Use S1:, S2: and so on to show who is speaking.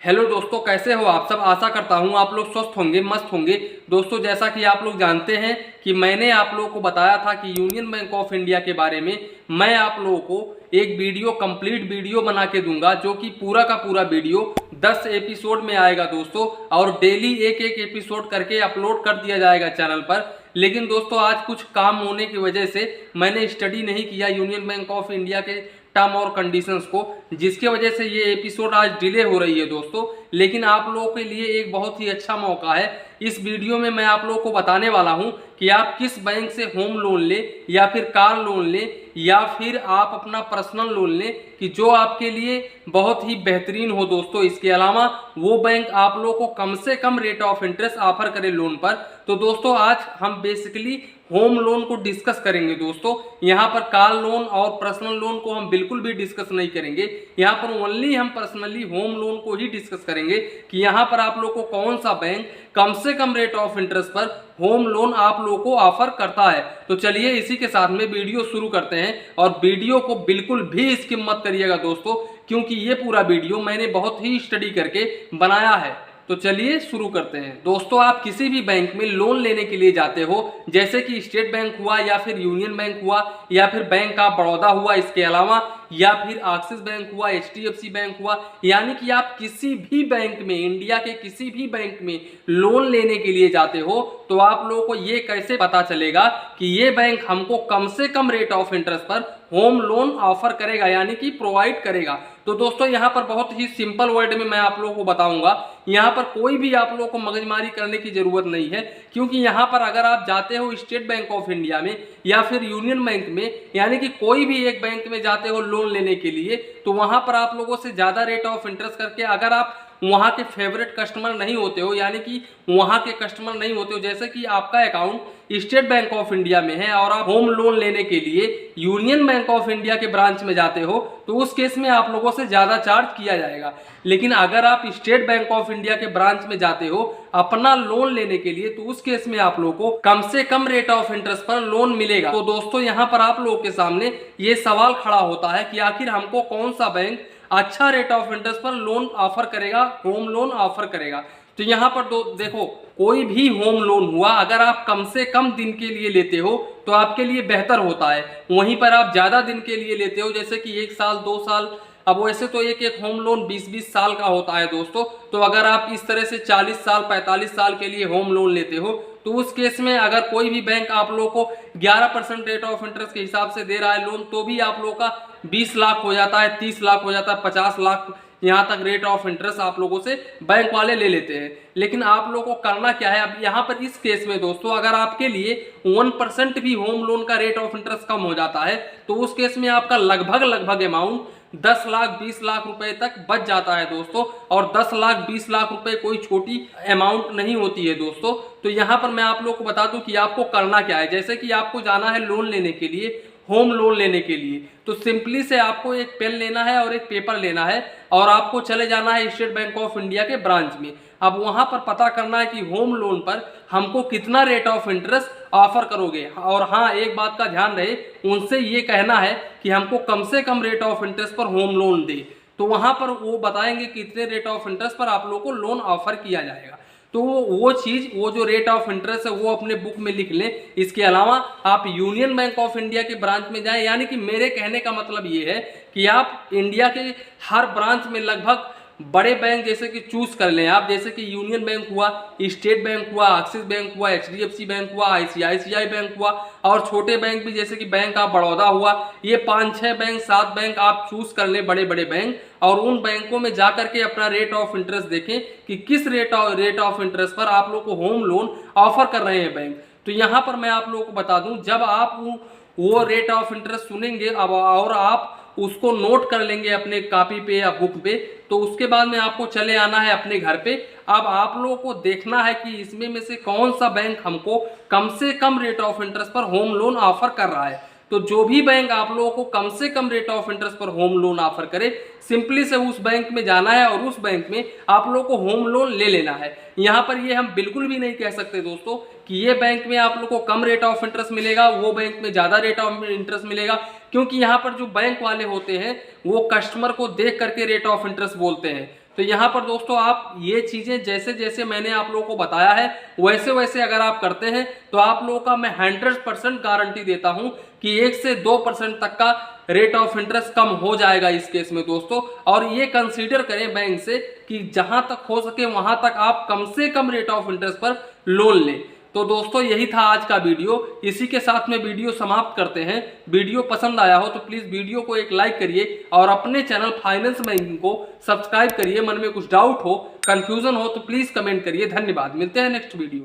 S1: Hello दोस्तों, कैसे हो आप सब। आशा करता हूँ आप लोग स्वस्थ होंगे, मस्त होंगे। दोस्तों, जैसा कि आप लोग जानते हैं कि मैंने आप लोगों को बताया था कि यूनियन बैंक ऑफ इंडिया के बारे में मैं आप लोगों को एक वीडियो, कंप्लीट वीडियो बना के दूंगा, जो कि पूरा का पूरा वीडियो 10 एपिसोड में आएगा दोस्तों, और डेली एक एक एपिसोड करके अपलोड कर दिया जाएगा चैनल पर। लेकिन दोस्तों, आज कुछ काम होने की वजह से मैंने स्टडी नहीं किया यूनियन बैंक ऑफ इंडिया के टर्म और कंडीशंस को, जिसके वजह से ये एपिसोड आज डिले हो रही है दोस्तों। लेकिन आप लोगों के लिए एक बहुत ही अच्छा मौका है। इस वीडियो में मैं आप लोगों को बताने वाला हूं कि आप किस बैंक से होम लोन ले या फिर कार लोन ले या फिर आप अपना पर्सनल लोन ले, कि जो आपके लिए बहुत ही बेहतरीन हो दोस्तों। इसके अलावा वो बैंक आप लोगों को कम से कम रेट ऑफ इंटरेस्ट ऑफर करे लोन पर। तो दोस्तों, आज हम बेसिकली होम लोन को डिस्कस करेंगे दोस्तों। यहाँ पर कार लोन और पर्सनल लोन को हम बिल्कुल भी डिस्कस नहीं करेंगे। यहाँ पर ओनली हम पर्सनली होम लोन को ही डिस्कस करेंगे कि यहाँ पर आप लोग को कौन सा बैंक कम से कम रेट ऑफ इंटरेस्ट पर होम लोन आप लोगों को ऑफर करता है। तो चलिए इसी के साथ में वीडियो शुरू करते हैं, और वीडियो को बिल्कुल भी स्किप मत करिएगा दोस्तों, क्योंकि ये पूरा वीडियो मैंने बहुत ही स्टडी करके बनाया है। तो चलिए शुरू करते हैं दोस्तों। आप किसी भी बैंक में लोन लेने के लिए जाते हो, जैसे कि स्टेट बैंक हुआ या फिर यूनियन बैंक हुआ या फिर बैंक ऑफ बड़ौदा हुआ, इसके अलावा या फिर एक्सिस बैंक हुआ, एचडीएफसी बैंक हुआ, यानी कि आप किसी भी बैंक में, इंडिया के किसी भी बैंक में लोन लेने के लिए जाते हो, तो आप लोगों को ये कैसे पता चलेगा कि ये बैंक हमको कम से कम रेट ऑफ इंटरेस्ट पर होम लोन ऑफर करेगा, यानी कि प्रोवाइड करेगा। तो दोस्तों, यहाँ पर बहुत ही सिंपल वर्ड में मैं आप लोगों को बताऊंगा। यहाँ पर कोई भी आप लोगों को मगजमारी करने की जरूरत नहीं है, क्योंकि यहाँ पर अगर आप जाते हो स्टेट बैंक ऑफ इंडिया में या फिर यूनियन बैंक में, यानी कि कोई भी एक बैंक में जाते हो लोन लेने के लिए, तो वहां पर आप लोगों से ज्यादा रेट ऑफ इंटरेस्ट करके, अगर आप वहां के फेवरेट कस्टमर नहीं होते हो, यानी कि वहां के कस्टमर नहीं होते हो, जैसे कि आपका account state bank of India में है और आप होम लोन लेने के लिए यूनियन बैंक ऑफ इंडिया के ब्रांच में जाते हो, तो उस केस में आप लोगों से ज्यादा चार्ज किया जाएगा। लेकिन अगर आप स्टेट बैंक ऑफ इंडिया के ब्रांच में जाते हो अपना लोन लेने के लिए, तो उस केस में आप लोगों को कम से कम रेट ऑफ इंटरेस्ट पर लोन मिलेगा। तो दोस्तों, यहाँ पर आप लोगों के सामने ये सवाल खड़ा होता है कि आखिर हमको कौन सा बैंक अच्छा रेट ऑफ इंटरेस्ट पर लोन ऑफर करेगा, होम लोन ऑफर करेगा। तो यहाँ पर देखो, कोई भी होम लोन हुआ, अगर आप कम से कम दिन के लिए लेते हो तो आपके लिए बेहतर होता है। वहीं पर आप ज्यादा दिन के लिए लेते हो, जैसे कि 1 साल 2 साल, अब वैसे तो एक एक होम लोन 20-20 साल का होता है दोस्तों। तो अगर आप इस तरह से 40 साल 45 साल के लिए होम लोन लेते हो, तो उस केस में अगर कोई भी बैंक आप लोगों को 11% रेट ऑफ इंटरेस्ट के हिसाब से दे रहा है लोन, तो भी आप लोगों का 20 लाख हो जाता है, 30 लाख हो जाता है, 50 लाख यहाँ तक रेट ऑफ इंटरेस्ट आप लोगों से बैंक वाले ले लेते हैं। लेकिन आप लोगों को करना क्या है, अब यहाँ पर इस केस में दोस्तों, अगर आपके लिए 1% भी होम लोन का रेट ऑफ इंटरेस्ट कम हो जाता है, तो उस केस में आपका लगभग अमाउंट 10 लाख 20 लाख रुपए तक बच जाता है दोस्तों। और 10 लाख 20 लाख रुपए कोई छोटी अमाउंट नहीं होती है दोस्तों। तो यहाँ पर मैं आप लोग को बता दूं कि आपको करना क्या है। जैसे कि आपको जाना है लोन लेने के लिए, होम लोन लेने के लिए, तो सिंपली से आपको एक पेन लेना है और एक पेपर लेना है, और आपको चले जाना है स्टेट बैंक ऑफ इंडिया के ब्रांच में। अब वहां पर पता करना है कि होम लोन पर हमको कितना रेट ऑफ इंटरेस्ट ऑफर करोगे। और हाँ, एक बात का ध्यान रहे, उनसे ये कहना है कि हमको कम से कम रेट ऑफ इंटरेस्ट पर होम लोन दे, तो वहां पर वो बताएंगे कितने रेट ऑफ इंटरेस्ट पर आप लोगों को लोन ऑफर किया जाएगा। तो वो चीज, वो जो रेट ऑफ इंटरेस्ट है वो अपने बुक में लिख लें। इसके अलावा आप यूनियन बैंक ऑफ इंडिया के ब्रांच में जाएं, यानी कि मेरे कहने का मतलब ये है कि आप इंडिया के हर ब्रांच में लगभग बड़े बैंक जैसे कि चूज कर लें आप, जैसे कि यूनियन बैंक हुआ, स्टेट बैंक हुआ, एक्सिस बैंक हुआ, एचडीएफसी बैंक हुआ, आईसीआईसीआई बैंक हुआ, और छोटे बैंक भी जैसे कि बैंक ऑफ बड़ौदा हुआ। ये 5-6 बैंक 7 बैंक आप चूज कर लें, बड़े बड़े बैंक, और उन बैंकों में जाकर के अपना रेट ऑफ इंटरेस्ट देखें कि किस रेट ऑफ इंटरेस्ट पर आप लोग को होम लोन ऑफर कर रहे हैं बैंक। तो यहाँ पर मैं आप लोगों को बता दूं, जब आप वो रेट ऑफ इंटरेस्ट सुनेंगे अब और आप उसको नोट कर लेंगे अपने कॉपी पे या बुक पे, तो उसके बाद में आपको चले आना है अपने घर पे। अब आप लोगों को देखना है कि इसमें में से कौन सा बैंक हमको कम से कम रेट ऑफ इंटरेस्ट पर होम लोन ऑफर कर रहा है। तो जो भी बैंक आप लोगों को कम से कम रेट ऑफ इंटरेस्ट पर होम लोन ऑफर करे, सिंपली से उस बैंक में जाना है और उस बैंक में आप लोगों को होम लोन ले लेना है। यहाँ पर ये हम बिल्कुल भी नहीं कह सकते दोस्तों कि ये बैंक में आप लोग को कम रेट ऑफ इंटरेस्ट मिलेगा, वो बैंक में ज्यादा रेट ऑफ इंटरेस्ट मिलेगा, क्योंकि यहाँ पर जो बैंक वाले होते हैं वो कस्टमर को देख करके रेट ऑफ इंटरेस्ट बोलते हैं। तो यहाँ पर दोस्तों आप ये चीजें जैसे जैसे मैंने आप लोगों को बताया है वैसे वैसे अगर आप करते हैं तो आप लोगों का मैं 100% गारंटी देता हूं कि 1 से 2% तक का रेट ऑफ इंटरेस्ट कम हो जाएगा इस केस में दोस्तों। और ये कंसीडर करें बैंक से कि जहां तक हो सके वहां तक आप कम से कम रेट ऑफ इंटरेस्ट पर लोन लें। तो दोस्तों यही था आज का वीडियो, इसी के साथ में वीडियो समाप्त करते हैं। वीडियो पसंद आया हो तो प्लीज वीडियो को एक लाइक करिए और अपने चैनल फाइनेंस बैंकिंग को सब्सक्राइब करिए। मन में कुछ डाउट हो, कंफ्यूजन हो तो प्लीज कमेंट करिए। धन्यवाद, मिलते हैं नेक्स्ट वीडियो।